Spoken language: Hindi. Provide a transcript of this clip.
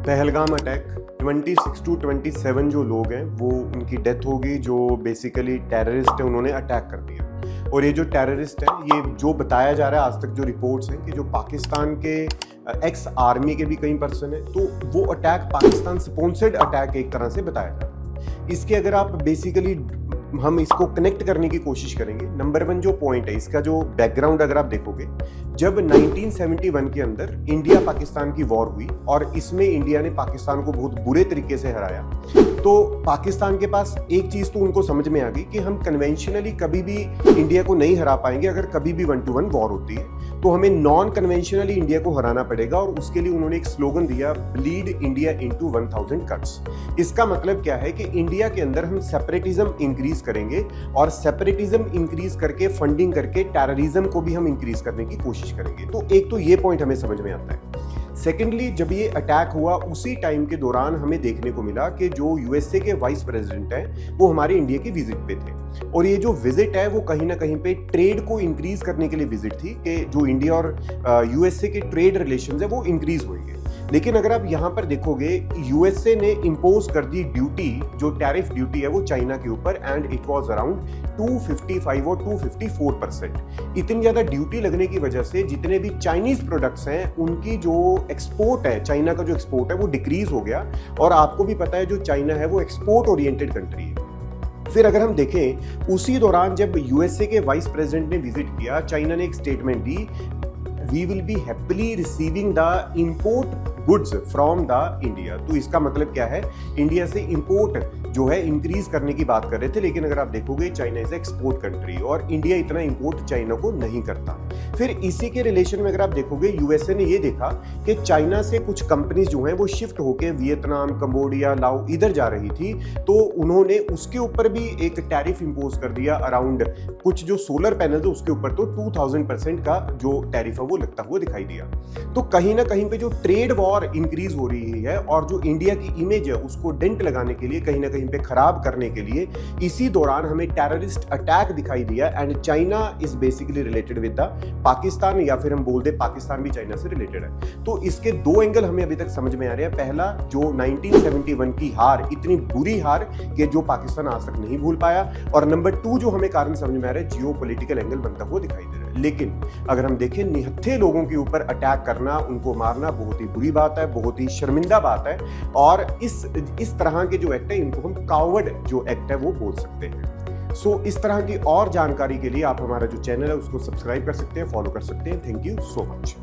पहलगाम अटैक 26 टू 27 जो लोग हैं वो उनकी डेथ हो गई, जो बेसिकली टेररिस्ट है उन्होंने अटैक कर दिया। और ये जो टेररिस्ट है, ये जो बताया जा रहा है आज तक जो रिपोर्ट्स हैं कि जो पाकिस्तान के एक्स आर्मी के भी कई पर्सन हैं, तो वो अटैक पाकिस्तान स्पॉन्सर्ड अटैक एक तरह से बताया जा रहा है। इसके अगर आप बेसिकली हम इसको कनेक्ट करने की कोशिश करेंगे, नंबर 1 जो पॉइंट है इसका, जो बैकग्राउंड अगर आप देखोगे, जब 1971 के अंदर इंडिया पाकिस्तान की वॉर हुई और इसमें इंडिया ने पाकिस्तान को बहुत बुरे तरीके से हराया, तो पाकिस्तान के पास एक चीज तो उनको समझ में आ गई कि हम कन्वेंशनली कभी भी इंडिया को नहीं हरा पाएंगे। अगर कभी भी 1 to 1 वॉर होती है तो हमें नॉन कन्वेंशनली इंडिया को हराना पड़ेगा, और उसके लिए उन्होंने एक स्लोगन दिया, ब्लीड इंडिया इनटू 1000 कट्स। इसका मतलब क्या है कि इंडिया के अंदर हम सेपरेटिज्म इंक्रीज करेंगे, और सेपरेटिज्म इंक्रीज करके फंडिंग करके टेररिज्म को भी हम इंक्रीज करने की कोशिश करेंगे। तो एक तो ये पॉइंट हमें समझ में आता है। सेकेंडली, जब ये अटैक हुआ उसी टाइम के दौरान हमें देखने को मिला कि जो यूएसए के वाइस प्रेसिडेंट हैं वो हमारे इंडिया की विजिट पे थे, और ये जो विजिट है वो कहीं ना कहीं पे ट्रेड को इंक्रीज करने के लिए विजिट थी कि जो इंडिया और यूएसए के ट्रेड रिलेशंस है वो इंक्रीज होंगे। लेकिन अगर आप यहाँ पर देखोगे, यूएसए ने इम्पोज कर दी ड्यूटी, जो टैरिफ ड्यूटी है वो चाइना के ऊपर, एंड इट वाज अराउंड 255 और 254%। इतनी ज्यादा ड्यूटी लगने की वजह से जितने भी चाइनीज प्रोडक्ट्स हैं उनकी जो एक्सपोर्ट है, चाइना का जो एक्सपोर्ट है वो डिक्रीज हो गया। और आपको भी पता है जो चाइना है वो एक्सपोर्ट ओरिएंटेड कंट्री है। फिर अगर हम देखें, उसी दौरान जब यूएसए के वाइस प्रेसिडेंट ने विजिट किया, चाइना ने एक स्टेटमेंट दी, we will be happily receiving the import goods from the India. तो इसका मतलब क्या है, इंडिया से इंपोर्ट जो है इंक्रीज करने की बात कर रहे थे। लेकिन अगर आप देखोगे, चाइना इज एक्सपोर्ट कंट्री और इंडिया इतना इंपोर्ट चाइना को नहीं करता। फिर इसी के रिलेशन में अगर आप देखोगे, यूएसए ने ये देखा कि चाइना से कुछ कंपनीज जो हैं वो शिफ्ट होके वियतनाम, कंबोडिया, लाओ इधर जा रही थी, तो उन्होंने उसके ऊपर भी एक टैरिफ इंपोज कर दिया अराउंड, कुछ जो सोलर पैनल है उसके ऊपर तो 2000% का जो टैरिफ है वो लगता हुआ दिखाई दिया। तो कहीं ना कहीं पे जो ट्रेड वॉर इंक्रीज हो रही है और जो इंडिया की इमेज है उसको डेंट लगाने के लिए, कहीं ना कहीं पे खराब करने के लिए, इसी दौरान हमें टेररिस्ट अटैक दिखाई दिया। And China is basically related with the Pakistan, या फिर हम बोल दे पाकिस्तान भी चाइना से रिलेटेड है। तो इसके 2 एंगल हमें अभी तक समझ में आ रहे हैं। पहला, जो 1971 की हार, इतनी बुरी हार कि जो पाकिस्तान आज तक नहीं भूल पाया, और नंबर 2 जो हमें कारण समझ में आ रहा है, जियो पॉलिटिकल एंगल बनता हुआ दिखाई दे रहा है। लेकिन अगर हम देखें, निहत्थे लोगों के ऊपर अटैक करना, उनको मारना बहुत ही बुरी बात है, बहुत ही शर्मिंदा बात है। और इस तरह के जो एक्ट है इनको हम कावर्ड जो एक्ट है वो बोल सकते हैं। सो इस तरह की और जानकारी के लिए आप हमारा जो चैनल है उसको सब्सक्राइब कर सकते हैं, फॉलो कर सकते हैं। Thank you so much.